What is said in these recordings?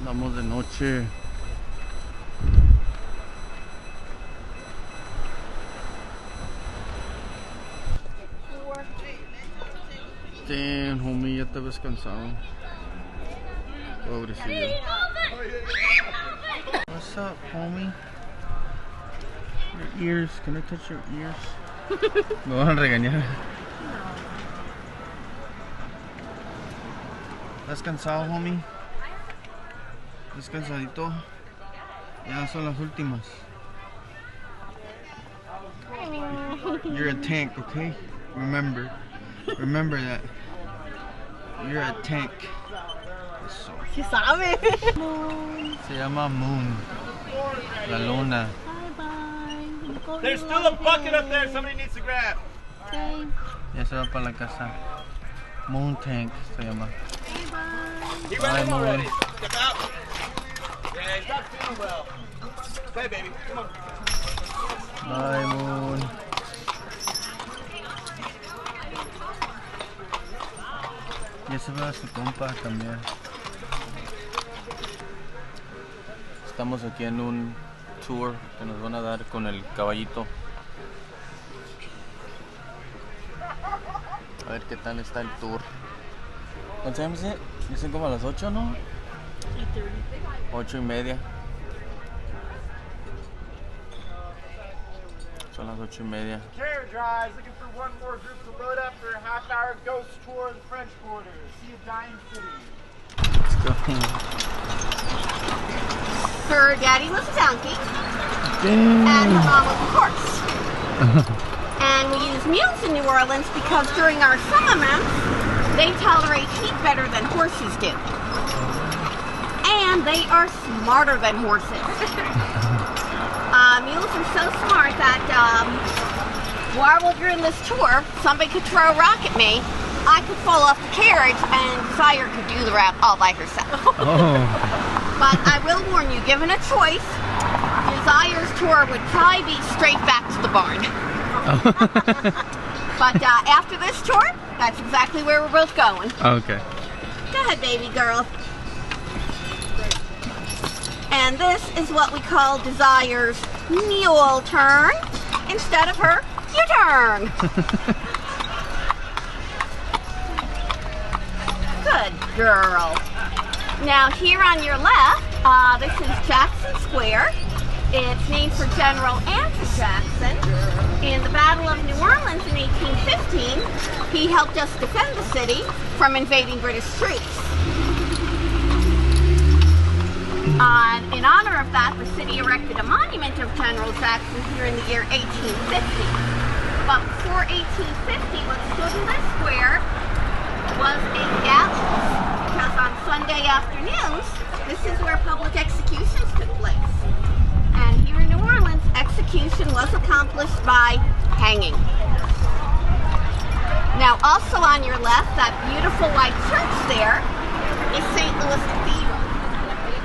Andamos de noche. Damn, homie, ya te ves cansado. Pobrecillo. What's up, homie? Your ears, can I touch your ears? Me van a regañar. ¿Estás cansado, homie? ¿Estás cansadito? Ya son las últimas. You're a tank, okay? Remember that. You're a tank. Eso. Sí sabe. Se llama Moon. La luna. Bye bye. There's still a bucket up there somebody needs to grab. Okay. Ya se va para la casa. Moon Tank se llama. He Bye, ran in Moon. already. Step out. Yeah, he's not feeling well. Okay, baby, come on. Bye, Moon. Ya se va a su compa también. Estamos aquí en un tour que nos van a dar con el caballito. A ver qué tal está el tour. What time is it? Dicen como a las 8, ¿no? 8:30. Son las 8:30. Carriage drives looking for one more group to load up for a half-hour ghost tour of the French Quarter. See a dying city. Let's go. Her daddy was a donkey, Damn. and her mom was a horse. And we use mules in New Orleans because during our summer months, they tolerate heat better than horses do. And they are smarter than horses. Mules are so smart that while we're doing this tour, somebody could throw a rock at me, I could fall off the carriage, and Sire could do the route all by herself. Oh. But I will warn you, given a choice, Desire's tour would probably be straight back to the barn. But after this tour, that's exactly where we're both going. Okay. Go ahead, baby girl. And this is what we call Desire's mule turn instead of her U-turn. Good girl. Now here on your left, this is Jackson Square. It's named for General Andrew Jackson. In the Battle of New Orleans in 1815, he helped us defend the city from invading British troops. In honor of that, the city erected a monument of General Jackson here in the year 1850. But before 1850, what stood in this square was a gallows, because on Sunday afternoons, this is where public executions took place. And here in New Orleans, execution was accomplished by hanging. Now, also on your left, that beautiful white church there is St. Louis Cathedral.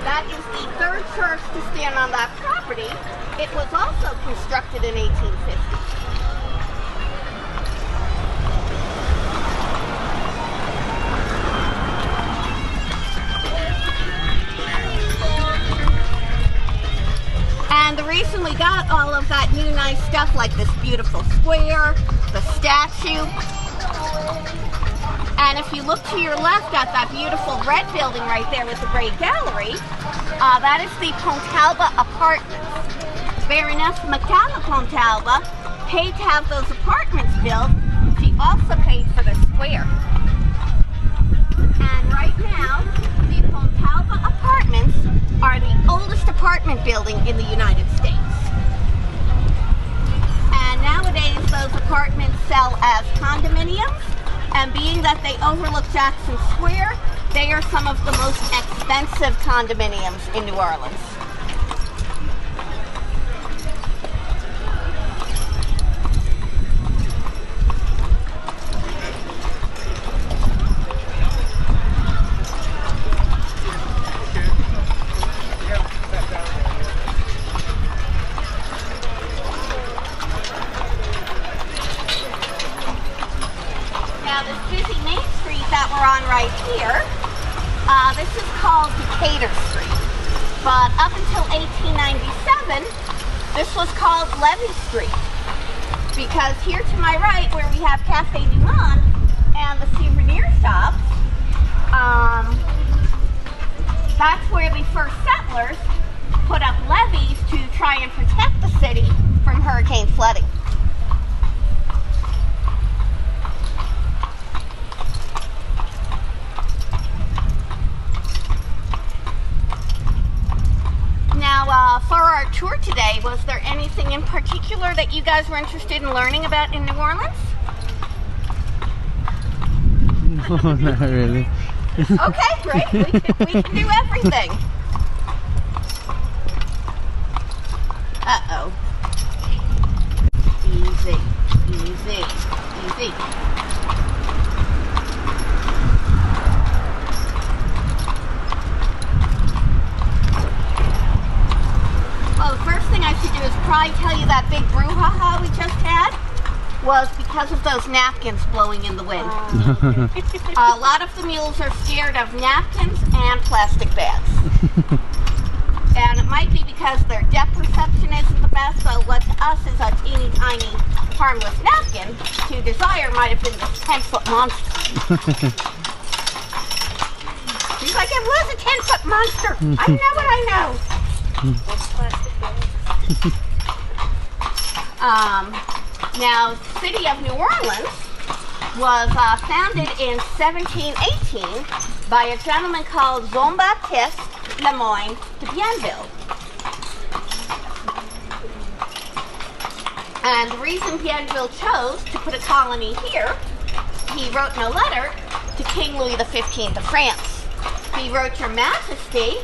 That is the third church to stand on that property. It was also constructed in 1850. And the reason we got all of that new nice stuff like this beautiful square, the statue, and if you look to your left at that beautiful red building right there with the great gallery, that is the Pontalba Apartments. Baroness McDonough Pontalba paid to have those apartments built. She also paid for the square. And right now, the Pontalba Apartments are the oldest apartment building in the United States. And nowadays, those apartments sell as condominiums, and being that they overlook Jackson Square, they are some of the most expensive condominiums in New Orleans. Right here. This is called Decatur Street. But up until 1897, this was called Levee Street. Because here to my right, where we have Cafe du Monde and the souvenir shops, that's where the first settlers put up levees to try and protect the city from hurricane flooding. Now, for our tour today, was there anything in particular that you guys were interested in learning about in New Orleans? No, not really. Okay, great. We can do everything. Uh-oh. Easy, easy, easy. Well, the first thing I should do is probably tell you that big brouhaha we just had was because of those napkins blowing in the wind. A lot of the mules are scared of napkins and plastic bags. And it might be because their depth perception isn't the best, so what to us is a teeny tiny harmless napkin, to Desire might have been this 10-foot monster. He's like, it was a 10-foot monster. I know what I know. What's plastic bags? Now, the city of New Orleans was founded in 1718 by a gentleman called Jean-Baptiste Lemoyne de Bienville. And the reason Bienville chose to put a colony here, he wrote in a letter to King Louis XV of France. He wrote, "Your Majesty,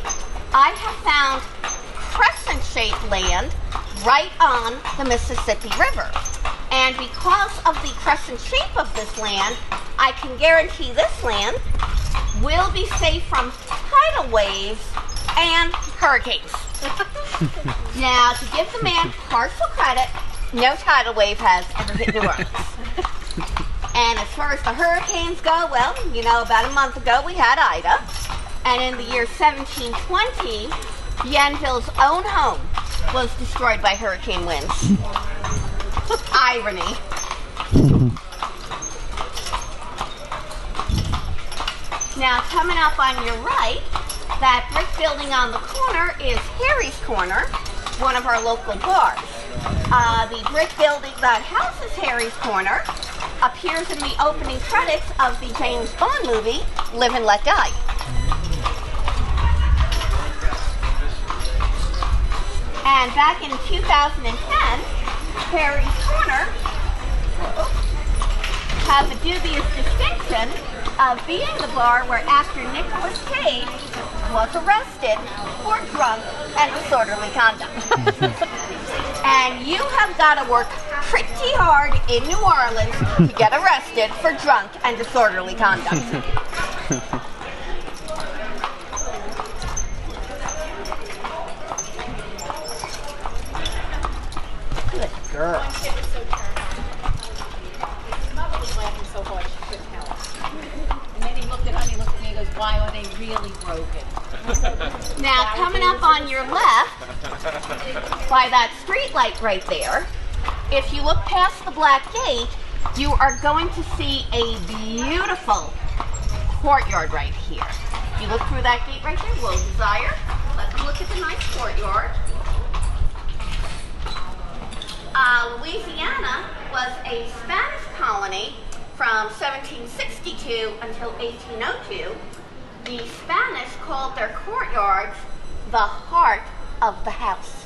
I have found crescent-shaped land right on the Mississippi River. And because of the crescent shape of this land, I can guarantee this land will be safe from tidal waves and hurricanes." Now, to give the man partial credit, no tidal wave has ever hit New Orleans. And as far as the hurricanes go, well, you know, about a month ago we had Ida. And in the year 1720, Bienville's own home was destroyed by hurricane winds. Irony. Now, coming up on your right, that brick building on the corner is Harry's Corner, one of our local bars. The brick building that houses Harry's Corner appears in the opening credits of the James Bond movie, Live and Let Die. And back in 2010, Harry's Corner has a dubious distinction of being the bar where actor Nicolas Cage was arrested for drunk and disorderly conduct. And you have got to work pretty hard in New Orleans to get arrested for drunk and disorderly conduct. Good girl. Why are they really broken? Now, coming up on your left, by that street light right there, if you look past the black gate, you are going to see a beautiful courtyard right here. If you look through that gate right there, we'll Desire. Let's look at the nice courtyard. Louisiana was a Spanish colony from 1762 until 1802. The Spanish called their courtyards the heart of the house.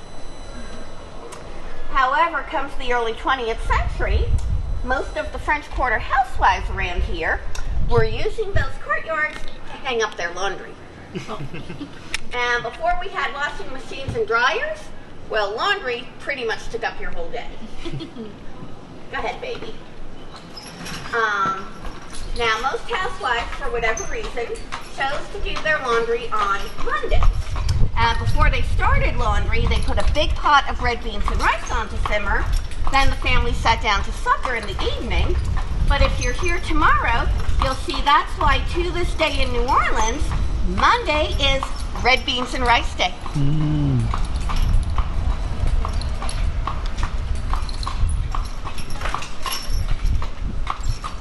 However, comes the early 20th century, most of the French Quarter housewives around here were using those courtyards to hang up their laundry. And before we had washing machines and dryers, well, laundry pretty much took up your whole day. Go ahead, baby. Now, most housewives, for whatever reason, chose to do their laundry on Mondays. And before they started laundry, they put a big pot of red beans and rice on to simmer. Then the family sat down to supper in the evening. But if you're here tomorrow, you'll see that's why to this day in New Orleans, Monday is red beans and rice day.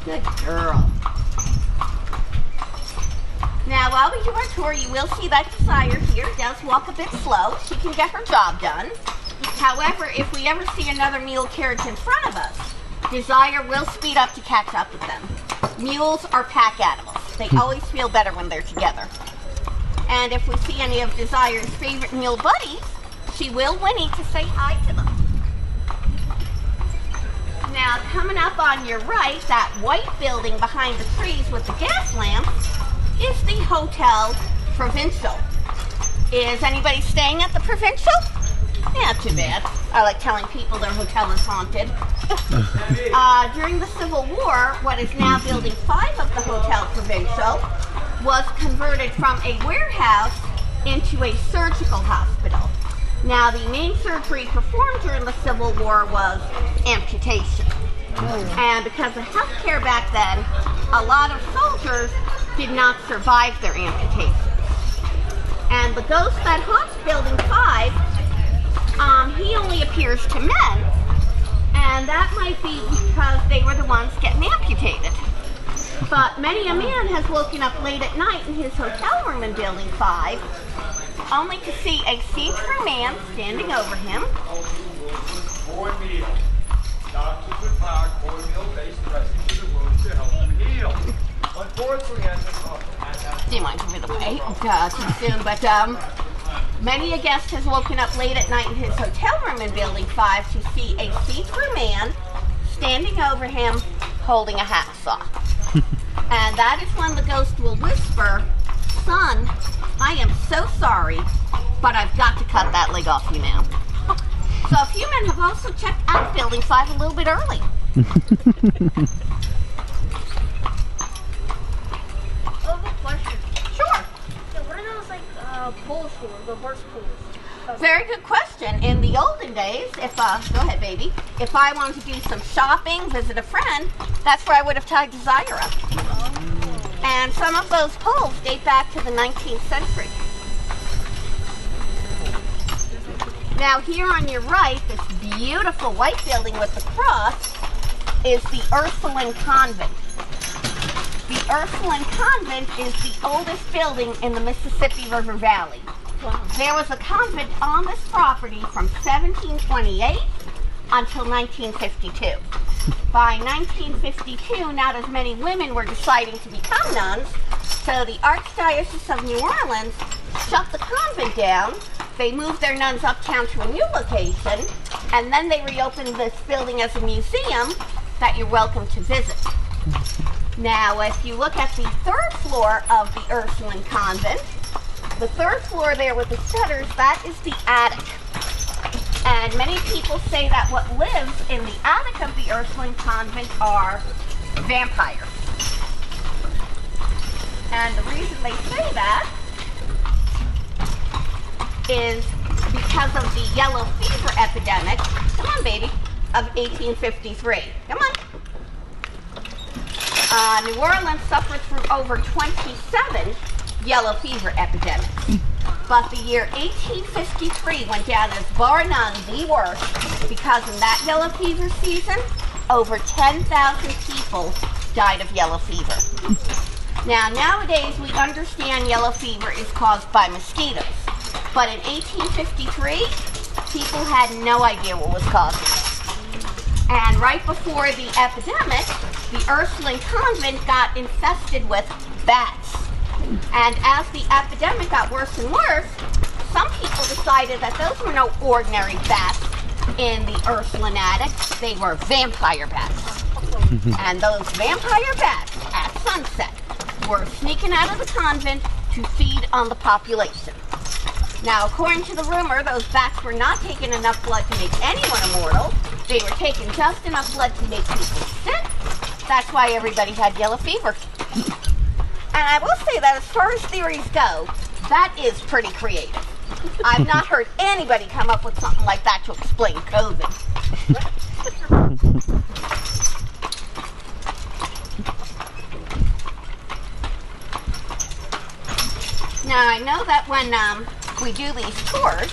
Good girl. Now, while we do our tour, you will see that Desire here does walk a bit slow. She can get her job done. However, if we ever see another mule carriage in front of us, Desire will speed up to catch up with them. Mules are pack animals. They always feel better when they're together. And if we see any of Desire's favorite mule buddies, she will whinny to say hi to them. Now, coming up on your right, that white building behind the trees with the gas lamp is the Hotel Provincial. Is anybody staying at the Provincial? Yeah, too bad. I like telling people their hotel is haunted. During the Civil War, what is now Building 5 of the Hotel Provincial was converted from a warehouse into a surgical hospital. Now, the main surgery performed during the Civil War was amputation. And because of health care back then, a lot of soldiers did not survive their amputations. And the ghost that haunts Building 5, he only appears to men, and that might be because they were the ones getting amputated. But many a man has woken up late at night in his hotel room in Building 5, only to see a see-through man standing over him. Cornmeal. Doctors would pile cornmeal-based dressing to the wounds to help them heal. Unfortunately, Do you mind giving it away? Too soon, but many a guest has woken up late at night in his hotel room in Building 5 to see a see-through man standing over him holding a hacksaw. And that is when the ghost will whisper, "Son, I am so sorry, but I've got to cut that leg off you now." So a few men have also checked out Building 5 a little bit early. Question. Sure. Yeah, what are those pools for? The horse pools? Very good question. In the olden days, go ahead, baby. If I wanted to do some shopping, visit a friend, that's where I would have tied Desire up. Oh. And some of those poles date back to the 19th century. Now here on your right, this beautiful white building with the cross is the Ursuline Convent. The Ursuline Convent is the oldest building in the Mississippi River Valley. There was a convent on this property from 1728 until 1952. By 1952, not as many women were deciding to become nuns, so the Archdiocese of New Orleans shut the convent down. They moved their nuns uptown to a new location, and then they reopened this building as a museum that you're welcome to visit. Now, if you look at the third floor of the Ursuline Convent, the third floor there with the shutters, that is the attic. And many people say that what lives in the attic of the Ursuline Convent are vampires. And the reason they say that is because of the yellow fever epidemic, come on baby, of 1853. Come on. New Orleans suffered through over 27 yellow fever epidemics. But the year 1853 went down as bar none the worst, because in that yellow fever season, over 10,000 people died of yellow fever. Now, nowadays we understand yellow fever is caused by mosquitoes. But in 1853, people had no idea what was causing it. And right before the epidemic, the Ursuline Convent got infested with bats. And as the epidemic got worse and worse, some people decided that those were no ordinary bats in the Ursuline attic. They were vampire bats. And those vampire bats, at sunset, were sneaking out of the convent to feed on the population. Now, according to the rumor, those bats were not taking enough blood to make anyone immortal. They were taking just enough blood to make people sick. That's why everybody had yellow fever. And I will say that as far as theories go, that is pretty creative. I've not heard anybody come up with something like that to explain COVID. Now, I know that when we do these tours,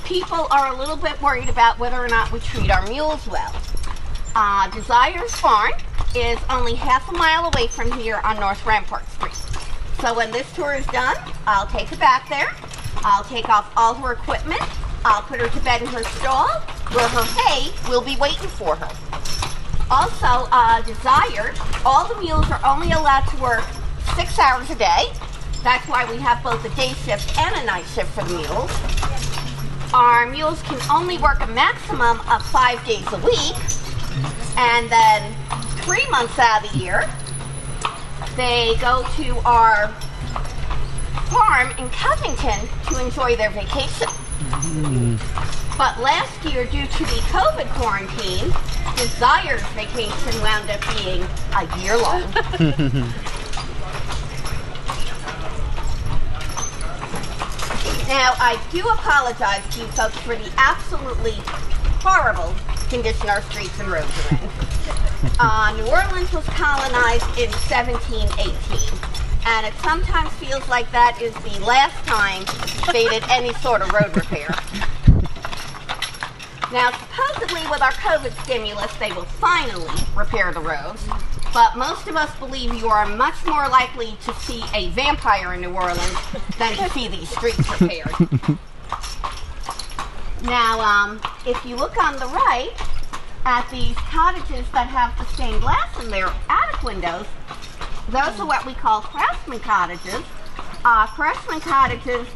people are a little bit worried about whether or not we treat our mules well. Desire's Farm is only half a mile away from here on North Rampart Street. So when this tour is done, I'll take her back there. I'll take off all her equipment. I'll put her to bed in her stall, where her hay will be waiting for her. Also, Desire, all the mules are only allowed to work 6 hours a day. That's why we have both a day shift and a night shift for the mules. Our mules can only work a maximum of 5 days a week. And then 3 months out of the year, they go to our farm in Covington to enjoy their vacation. But last year, due to the COVID quarantine, Desire's vacation wound up being a year long. Now, I do apologize to you folks for the absolutely horrible condition our streets and roads are in. New Orleans was colonized in 1718, and it sometimes feels like that is the last time they did any sort of road repair. Now, supposedly with our COVID stimulus, they will finally repair the roads, but most of us believe you are much more likely to see a vampire in New Orleans than to see these streets repaired. Now, if you look on the right at these cottages that have the stained glass in their attic windows, those are what we call craftsman cottages. Craftsman cottages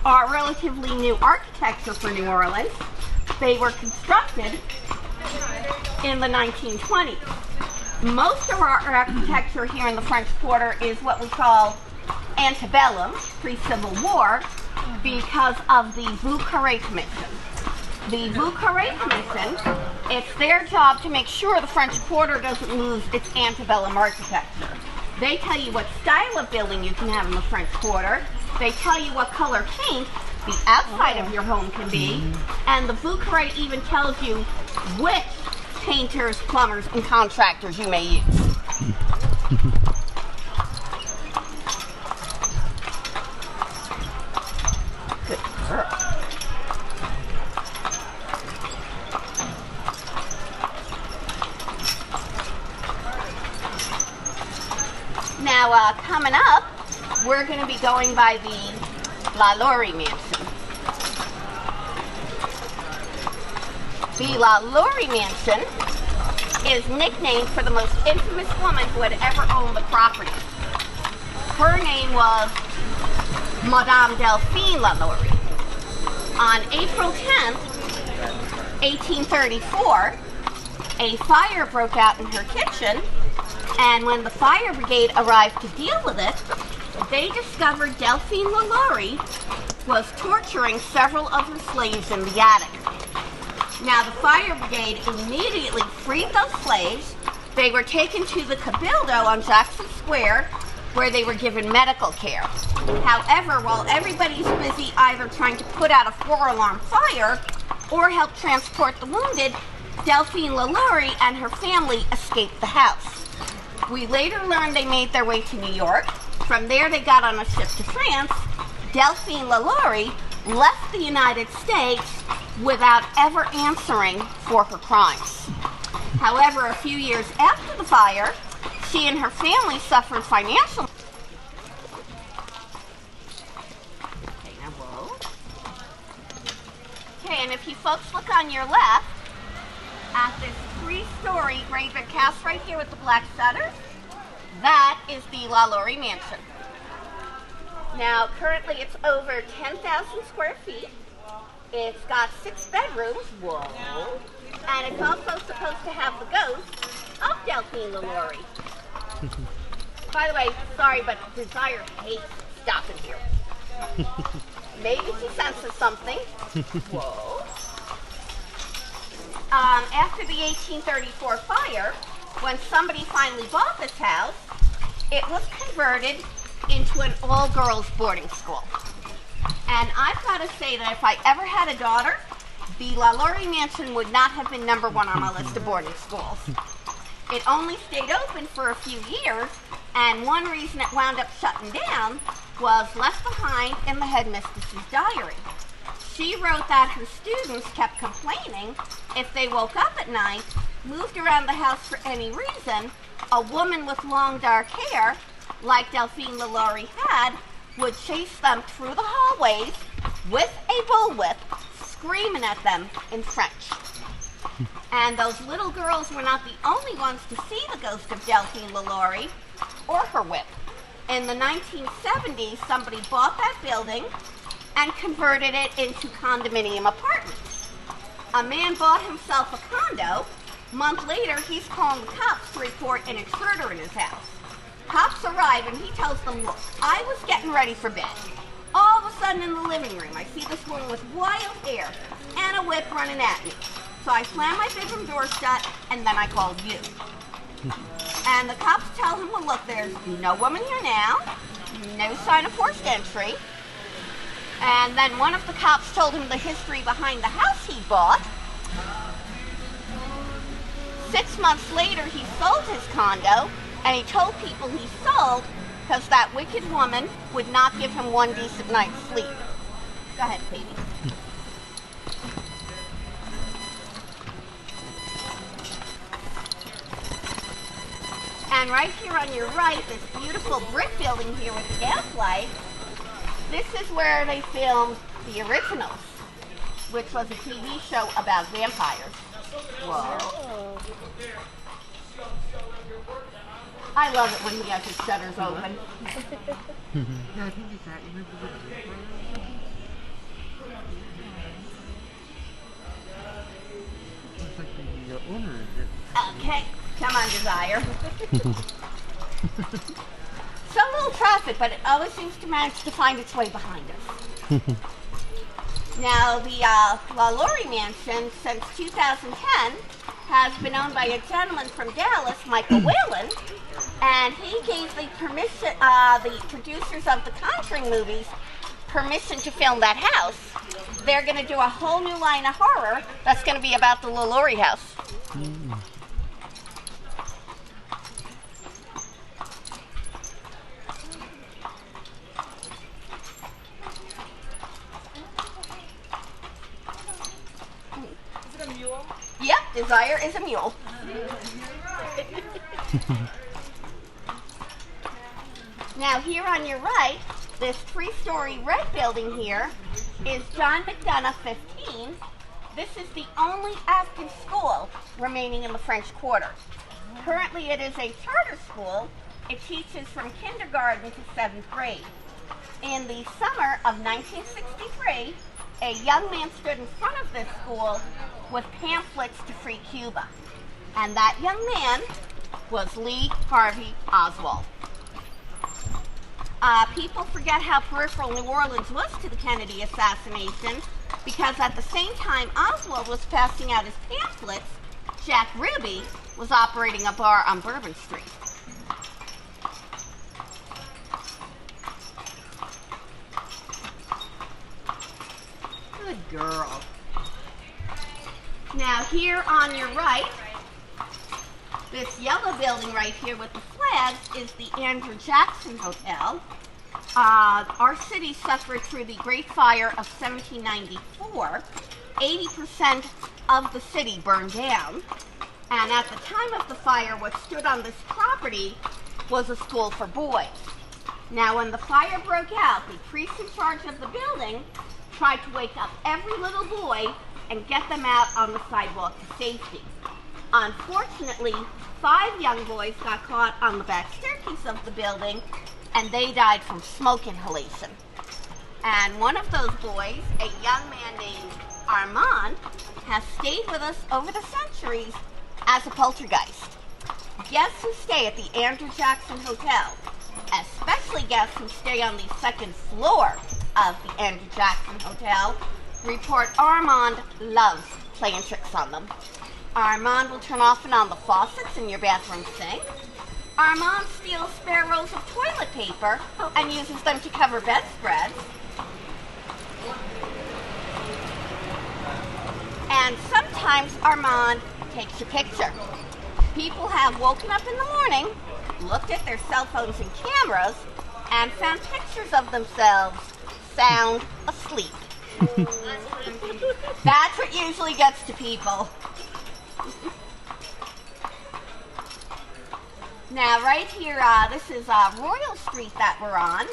are relatively new architecture for New Orleans. They were constructed in the 1920s. Most of our architecture here in the French Quarter is what we call antebellum, pre-Civil War, because of the Vieux Carré Commission. The Vieux Carré Commission, it's their job to make sure the French Quarter doesn't lose its antebellum architecture. They tell you what style of building you can have in the French Quarter. They tell you what color paint the outside of your home can be, and the Vieux Carré even tells you which painters, plumbers, and contractors you may use. Good girl. Now, coming up, we're going to be going by the LaLaurie Mansion. The LaLaurie Mansion is nicknamed for the most infamous woman who had ever owned the property. Her name was Madame Delphine LaLaurie. On April 10th, 1834, a fire broke out in her kitchen, and when the fire brigade arrived to deal with it, they discovered Delphine LaLaurie was torturing several of her slaves in the attic. Now, the fire brigade immediately freed those slaves. They were taken to the Cabildo on Jackson Square, where they were given medical care. However, while everybody's busy either trying to put out a 4-alarm fire or help transport the wounded, Delphine LaLaurie and her family escaped the house. We later learned they made their way to New York. From there, they got on a ship to France. Delphine LaLaurie left the United States without ever answering for her crimes. However, a few years after the fire, she and her family suffered financial. Okay, now whoa. Okay, and if you folks look on your left at this 3-story gray brick house right here with the black shutters, that is the LaLaurie Mansion. Now, currently it's over 10,000 square feet. It's got 6 bedrooms, whoa, and it's also supposed to have the ghost of Delphine LaLaurie. By the way, sorry, but Desire hates stopping here. Maybe she senses something. Whoa. After the 1834 fire, when somebody finally bought this house, it was converted into an all-girls boarding school. And I've got to say that if I ever had a daughter, the LaLaurie Mansion would not have been #1 on my list of boarding schools. It only stayed open for a few years, and one reason it wound up shutting down was left behind in the headmistress's diary. She wrote that her students kept complaining if they woke up at night, moved around the house for any reason, a woman with long dark hair, like Delphine LaLaurie had, would chase them through the hallways with a bullwhip, screaming at them in French. And those little girls were not the only ones to see the ghost of Delphine LaLaurie or her whip. In the 1970s, somebody bought that building and converted it into condominium apartments. A man bought himself a condo. A month later, he's calling the cops to report an intruder in his house. Cops arrive and he tells them, look, I was getting ready for bed. All of a sudden in the living room, I see this woman with wild hair and a whip running at me. So I slam my bedroom door shut and then I called you. And the cops tell him, well, look, there's no woman here now, no sign of forced entry. And then one of the cops told him the history behind the house he bought. 6 months later, he sold his condo, and he told people he sold because that wicked woman would not give him one decent night's sleep. Go ahead, baby. And right here on your right, this beautiful brick building here with the gas light, this is where they filmed The Originals, which was a TV show about vampires. Whoa. I love it when he has his shutters open. Okay, come on, Desire. Some little traffic, but it always seems to manage to find its way behind us. Now, the LaLaurie Mansion, since 2010, has been owned by a gentleman from Dallas, Michael Whalen, and he gave the producers of the Conjuring movies permission to film that house. They're going to do a whole new line of horror that's going to be about the LaLaurie house. Yep, Desire is a mule. Now here on your right, this 3-story red building here is John McDonough 15. This is the only active school remaining in the French Quarter. Currently it is a charter school. It teaches from kindergarten to 7th grade. In the summer of 1963, a young man stood in front of this school with pamphlets to free Cuba. And that young man was Lee Harvey Oswald. People forget how peripheral New Orleans was to the Kennedy assassination because at the same time Oswald was passing out his pamphlets, Jack Ruby was operating a bar on Bourbon Street. Good girl. Now here on your right, this yellow building right here with the flags is the Andrew Jackson Hotel. Our city suffered through the Great Fire of 1794. 80% of the city burned down. And at the time of the fire, what stood on this property was a school for boys. Now when the fire broke out, the priest in charge of the building tried to wake up every little boy and get them out on the sidewalk to safety. Unfortunately, 5 young boys got caught on the back staircase of the building and they died from smoke inhalation. And one of those boys, a young man named Armand, has stayed with us over the centuries as a poltergeist. Guests who stay at the Andrew Jackson Hotel, especially guests who stay on the 2nd floor of the Andrew Jackson Hotel, report Armand loves playing tricks on them. Armand will turn off and on the faucets in your bathroom sink. Armand steals spare rolls of toilet paper and uses them to cover bedspreads. And sometimes Armand takes your picture. People have woken up in the morning, looked at their cell phones and cameras, and found pictures of themselves sound asleep. That's what usually gets to people. Now, right here, this is Royal Street that we're on.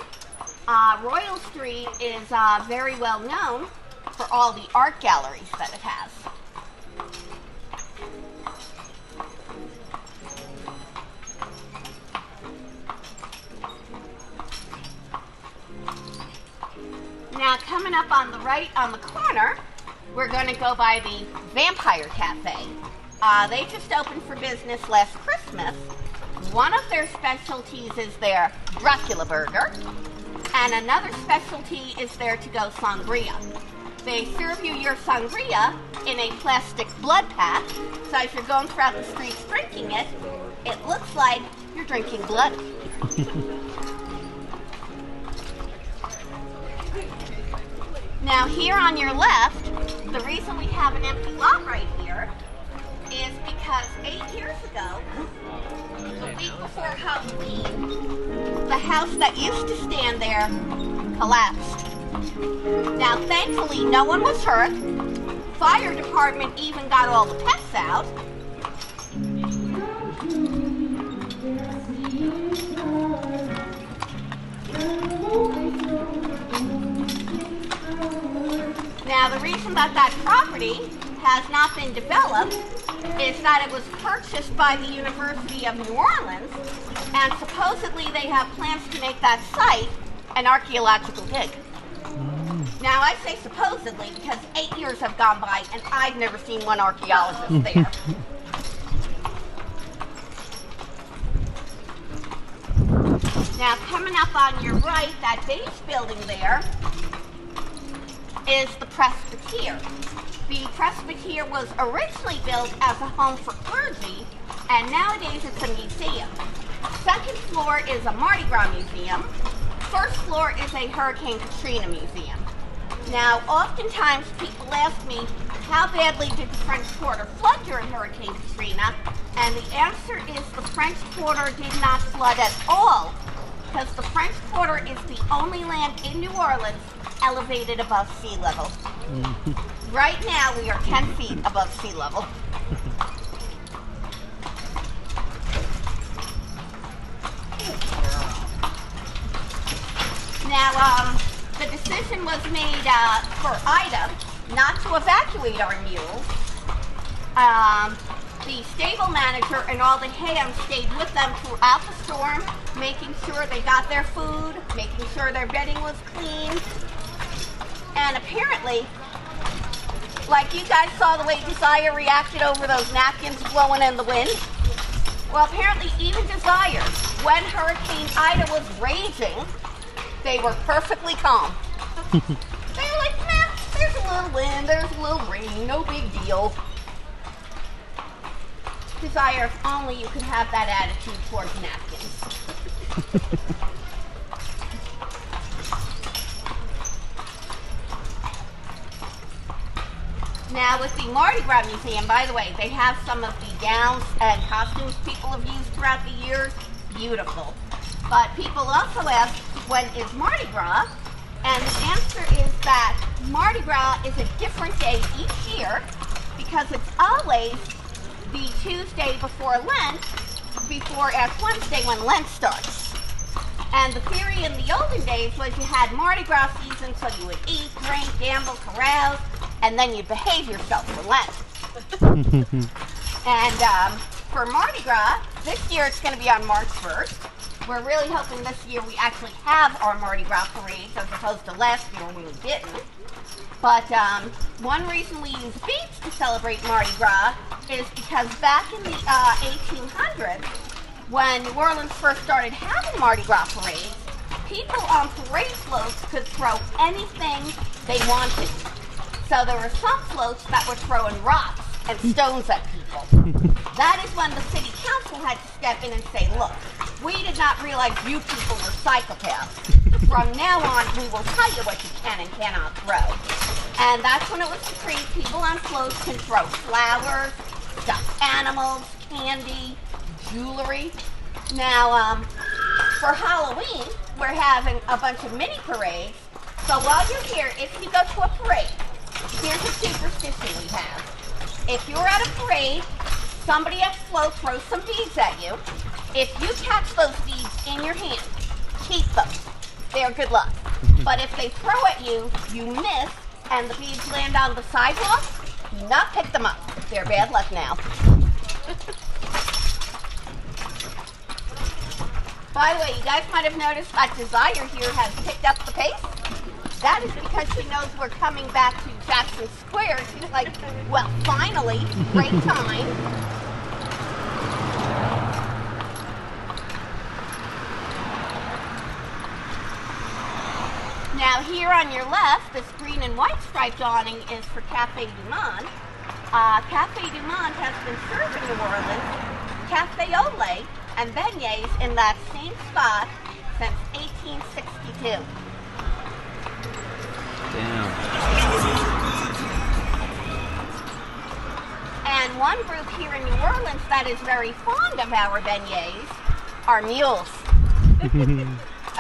Royal Street is very well known for all the art galleries that it has. Now, coming up on the right on the corner, we're going to go by the Vampire Cafe. They just opened for business last Christmas. One of their specialties is their Dracula burger, and another specialty is their to-go sangria. They serve you your sangria in a plastic blood pack, so as you're going throughout the streets drinking it, it looks like you're drinking blood. Now, here on your left, the reason we have an empty lot right here is because 8 years ago, the week before Halloween, the house that used to stand there collapsed. Now, thankfully, no one was hurt. Fire department even got all the pets out. Now, the reason that that property has not been developed is that it was purchased by the University of New Orleans, and supposedly they have plans to make that site an archaeological dig. Now, I say supposedly because 8 years have gone by and I've never seen one archaeologist there. Now, coming up on your right, that beige building there is the Presbytere. The Presbytere was originally built as a home for clergy, and nowadays it's a museum. Second floor is a Mardi Gras museum. First floor is a Hurricane Katrina museum. Now, oftentimes people ask me, how badly did the French Quarter flood during Hurricane Katrina? And the answer is the French Quarter did not flood at all, because the French Quarter is the only land in New Orleans elevated above sea level. Right now, we are 10 feet above sea level. Now, the decision was made for Ida not to evacuate our mules. The stable manager and all the hands stayed with them throughout the storm, making sure they got their food, making sure their bedding was clean. And apparently, like you guys saw the way Desire reacted over those napkins blowing in the wind, well, apparently even Desire, when Hurricane Ida was raging, they were perfectly calm. They were like, nah, there's a little wind, there's a little rain, no big deal. Desire, if only you could have that attitude towards napkins. Now, with the Mardi Gras Museum, by the way, they have some of the gowns and costumes people have used throughout the years. Beautiful. But people also ask, when is Mardi Gras? And the answer is that Mardi Gras is a different day each year because it's always the Tuesday before Lent, before Ash Wednesday when Lent starts. And the theory in the olden days was you had Mardi Gras season, so you would eat, drink, gamble, carouse, and then you'd behave yourself for Lent. And for Mardi Gras, this year it's going to be on March 1st. We're really hoping this year we actually have our Mardi Gras parades as opposed to last year when we didn't. But one reason we use beads to celebrate Mardi Gras is because back in the 1800s, when New Orleans first started having Mardi Gras parades, people on parade floats could throw anything they wanted. So there were some floats that were throwing rocks and stones at people. That is when the city council had to step in and say, look, we did not realize you people were psychopaths. From now on, we will tell you what you can and cannot throw. And that's when it was decreed people on floats can throw flowers, stuffed animals, candy, jewelry. Now, for Halloween, we're having a bunch of mini parades. So while you're here, if you go to a parade, here's a superstition we have. If you're at a parade, somebody at float throws some beads at you. If you catch those beads in your hand, keep them. They're good luck. But if they throw at you, you miss, and the beads land on the sidewalk, do not pick them up. They're bad luck now. By the way, you guys might have noticed that Desire here has picked up the pace. That is because she knows we're coming back to Jackson Square. She's like, well, finally, great time. Now here on your left, this green and white striped awning is for Cafe du Monde. Cafe du Monde has been serving New Orleans cafe au lait and beignets in that same spot since 1862. Damn. And one group here in New Orleans that is very fond of our beignets are mules.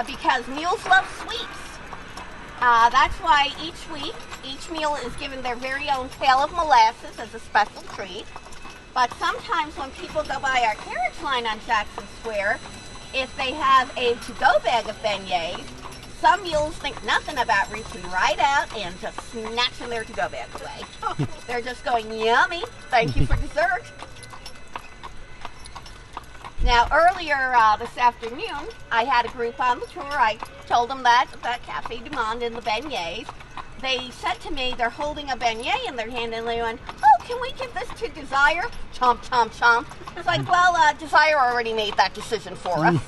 Because mules love sweets. That's why each week, each meal is given their very own pail of molasses as a special treat. But sometimes when people go by our carriage line on Jackson Square, if they have a to-go bag of beignets, some mules think nothing about reaching right out and just snatching their to-go bag away. They're just going, yummy, thank you for dessert. Now, earlier this afternoon, I had a group on the tour. I told them that Cafe du Monde and the beignets. They said to me they're holding a beignet in their hand, and they went, oh, can we give this to Desire? Chomp, chomp, chomp. It's like, well, Desire already made that decision for us.